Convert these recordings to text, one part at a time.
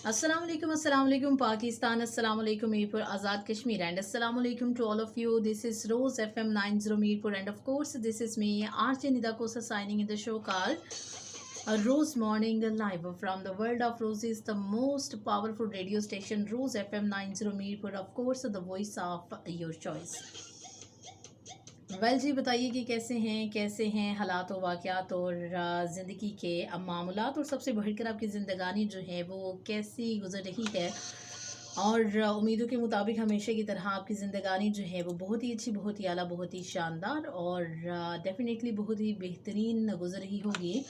अस्सलाम वालेकुम पाकिस्तान, अस्सलाम वालेकुम मीरपुर आज़ाद कश्मीर एंड अस्सलाम वालेकुम to all of you. This is Rose FM 90 Mirpur and of course this is me RJ Nida Kosa signing in the show called Rose Morning Live from the world of roses, the most powerful radio station Rose FM 90 Mirpur, of course the voice of your choice. जी बताइए कि कैसे हैं हालात व वाक़यात और ज़िंदगी के मामूलात, और सबसे बढ़कर आपकी ज़िंदगानी जो है वो कैसी गुज़र रही है। और उम्मीदों के मुताबिक हमेशा की तरह आपकी ज़िंदगानी जो है वो बहुत ही अच्छी, बहुत ही आला, बहुत ही शानदार और डेफ़िनेटली बहुत ही बेहतरीन गुज़र रही होगी।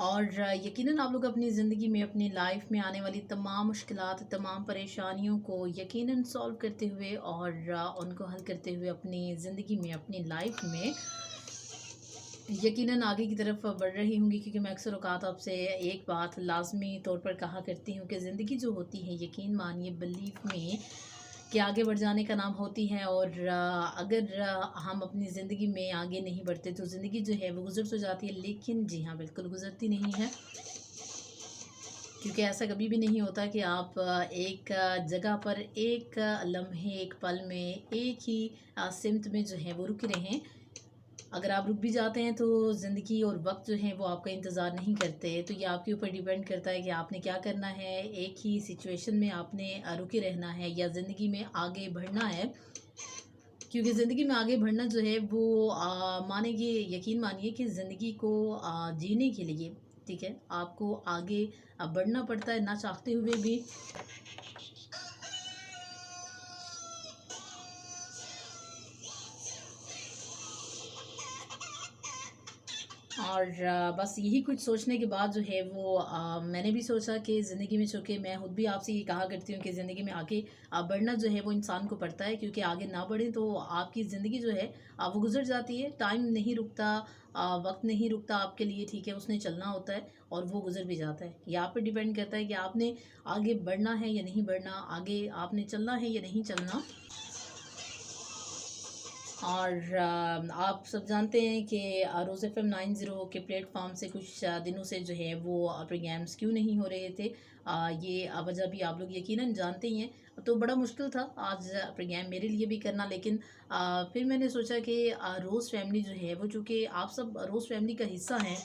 और यकीनन आप लोग अपनी ज़िंदगी में, अपनी लाइफ में आने वाली तमाम मुश्किलात, तमाम परेशानियों को यकीनन सॉल्व करते हुए और उनको हल करते हुए अपनी ज़िंदगी में, अपनी लाइफ में यकीनन आगे की तरफ बढ़ रही होंगी। क्योंकि मैं अक्सर औक़ात आपसे एक बात लाज़मी तौर पर कहा करती हूँ कि ज़िंदगी जो होती है, यकीन मानिए, बिलीव में, कि आगे बढ़ जाने का नाम होती है। और अगर हम अपनी ज़िंदगी में आगे नहीं बढ़ते तो ज़िंदगी जो है वो गुज़र तो जाती है, लेकिन जी हाँ, बिल्कुल गुज़रती नहीं है। क्योंकि ऐसा कभी भी नहीं होता कि आप एक जगह पर एक लम्हे, एक पल में, एक ही सिमत में जो है वो रुके रहें। अगर आप रुक भी जाते हैं तो ज़िंदगी और वक्त जो है वो आपका इंतज़ार नहीं करते। तो ये आपके ऊपर डिपेंड करता है कि आपने क्या करना है। एक ही सिचुएशन में आपने रुके रहना है या ज़िंदगी में आगे बढ़ना है। क्योंकि ज़िंदगी में आगे बढ़ना जो है वो यकीन मानिए कि ज़िंदगी को जीने के लिए, ठीक है, आपको आगे बढ़ना पड़ता है ना चाहते हुए भी। और बस यही कुछ सोचने के बाद जो है वो मैंने भी सोचा कि ज़िंदगी में, चूँकि मैं खुद भी आपसे ये कहा करती हूँ कि ज़िंदगी में आगे बढ़ना जो है वो इंसान को पड़ता है। क्योंकि आगे ना बढ़े तो आपकी ज़िंदगी जो है वो गुजर जाती है। टाइम नहीं रुकता, वक्त नहीं रुकता आपके लिए, ठीक है, उसने चलना होता है और वो गुजर भी जाता है। ये आप पे डिपेंड करता है कि आपने आगे बढ़ना है या नहीं बढ़ना, आगे आपने चलना है या नहीं चलना। और आप सब जानते हैं कि रोज़ एफ एम 90 के प्लेटफॉर्म से कुछ दिनों से जो है वो प्रोग्राम्स क्यों नहीं हो रहे थे। ये वजह भी आप लोग यकीनन जानते ही हैं। तो बड़ा मुश्किल था आज प्रोग्राम मेरे लिए भी करना। लेकिन फिर मैंने सोचा कि रोज़ फैमिली जो है वो, चूँकि आप सब रोज़ फैमिली का हिस्सा हैं,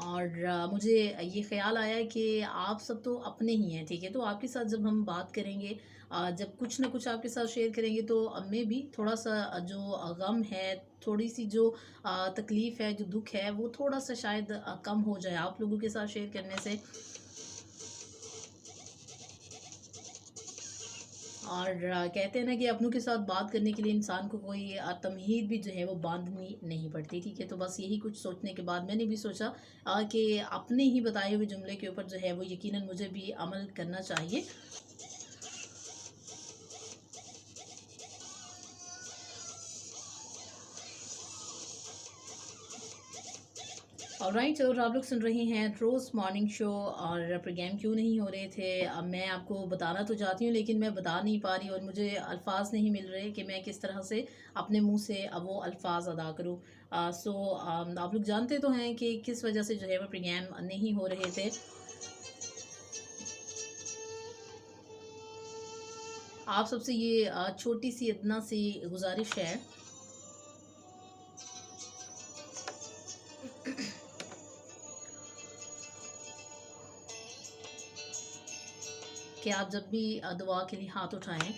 और मुझे ये ख़्याल आया कि आप सब तो अपने ही हैं, ठीक है? तो आपके साथ जब हम बात करेंगे, जब कुछ ना कुछ आपके साथ शेयर करेंगे, तो मैं भी थोड़ा-सा जो गम है, थोड़ी-सी जो तकलीफ़ है, जो दुःख है, वो थोड़ा-सा शायद कम हो जाए आप लोगों के साथ शेयर करने से। और कहते हैं ना कि अपनों के साथ बात करने के लिए इंसान को कोई तमहीद भी जो है वो बांधनी नहीं पड़ती, ठीक है। तो बस यही कुछ सोचने के बाद मैंने भी सोचा कि अपने ही बताए हुए जुमले के ऊपर जो है वो यकीनन मुझे भी अमल करना चाहिए। ऑलराइट, और आप लोग सुन रहे हैं रोज़ मॉर्निंग शो। और प्रोग्राम क्यों नहीं हो रहे थे, अब मैं आपको बताना तो चाहती हूँ लेकिन मैं बता नहीं पा रही, और मुझे अल्फाज नहीं मिल रहे कि मैं किस तरह से अपने मुंह से वो अल्फाज अदा करूँ। आप लोग जानते तो हैं कि किस वजह से जो है वो प्रोग्राम नहीं हो रहे थे। आप सबसे ये छोटी सी इतना सी गुजारिश है कि आप जब भी दुआ के लिए हाथ उठाएं,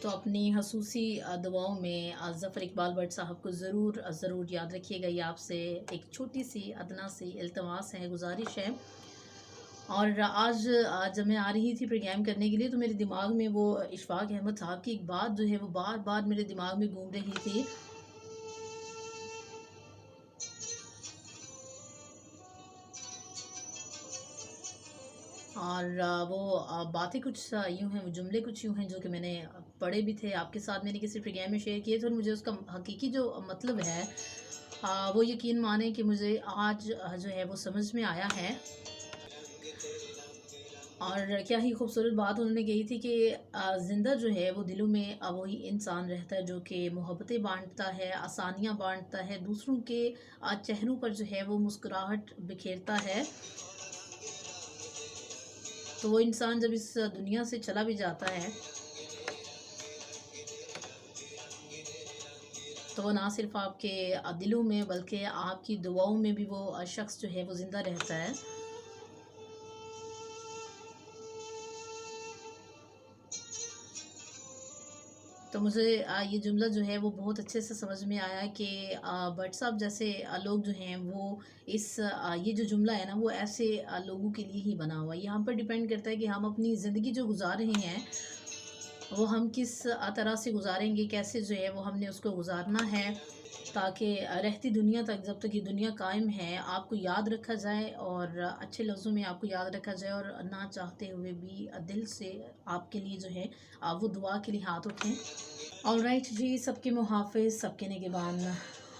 तो अपनी खसूसी दुआओं में ज़फ़र इकबाल भट्ट साहब को ज़रूर याद रखिएगा। ये आपसे एक छोटी सी अदना सी इल्तमास है, गुजारिश है। और आज जब मैं आ रही थी प्रोग्राम करने के लिए, तो मेरे दिमाग में वो इशफाक अहमद साहब की एक बात जो है वो बार बार मेरे दिमाग में घूम रही थी। और वो बातें कुछ यूँ हैं, वो जुमले कुछ यूँ हैं जो कि मैंने पढ़े भी थे, आपके साथ मैंने किसी प्रोग्राम में शेयर किए थे, और मुझे उसका हकीकी जो मतलब है वो यकीन माने कि मुझे आज जो है वो समझ में आया है। और क्या ही खूबसूरत बात उन्होंने कही थी कि ज़िंदा जो है वो दिलों में वही इंसान रहता है जो कि मोहब्बतें बाँटता है, आसानियाँ बाँटता है, दूसरों के चेहरों पर जो है वो मुस्कुराहट बिखेरता है। तो वो इंसान जब इस दुनिया से चला भी जाता है, तो वो ना सिर्फ़ आपके दिलों में बल्कि आपकी दुआओं में भी वो शख़्स जो है वो ज़िंदा रहता है। तो मुझे ये जुमला जो है वो बहुत अच्छे से समझ में आया कि भट्ट साहब जैसे लोग जो हैं वो ये जो जुमला है ना वो ऐसे लोगों के लिए ही बना हुआ है। यहाँ पर डिपेंड करता है कि हम अपनी ज़िंदगी जो गुज़ार रहे हैं वो हम किस तरह से गुज़ारेंगे, कैसे जो है वो हमने उसको गुज़ारना है, ताकि रहती दुनिया तक, जब तक ये दुनिया कायम है, आपको याद रखा जाए और अच्छे लफ्ज़ों में आपको याद रखा जाए और ना चाहते हुए भी दिल से आपके लिए जो है वो दुआ के लिए हाथ उठें। ऑलराइट जी, सबके मुहाफ़िज़, सबके निगहबान,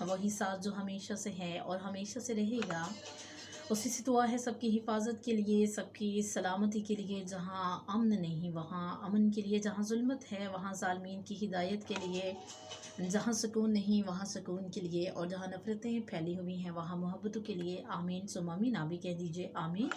वही साथ जो हमेशा से है और हमेशा से रहेगा। उसी से दुआ है सबकी हिफाजत के लिए, सबकी सलामती के लिए। जहाँ अमन नहीं वहाँ अमन के लिए, जहाँ ज़ुल्मत है वहाँ ज़ालिमीन की हिदायत के लिए, जहाँ सुकून नहीं वहाँ सुकून के लिए, और जहाँ नफ़रतें फैली हुई हैं वहाँ मोहब्बतों के लिए। आमीन सुम्मा आमीन। आप भी कह दीजिए आमीन।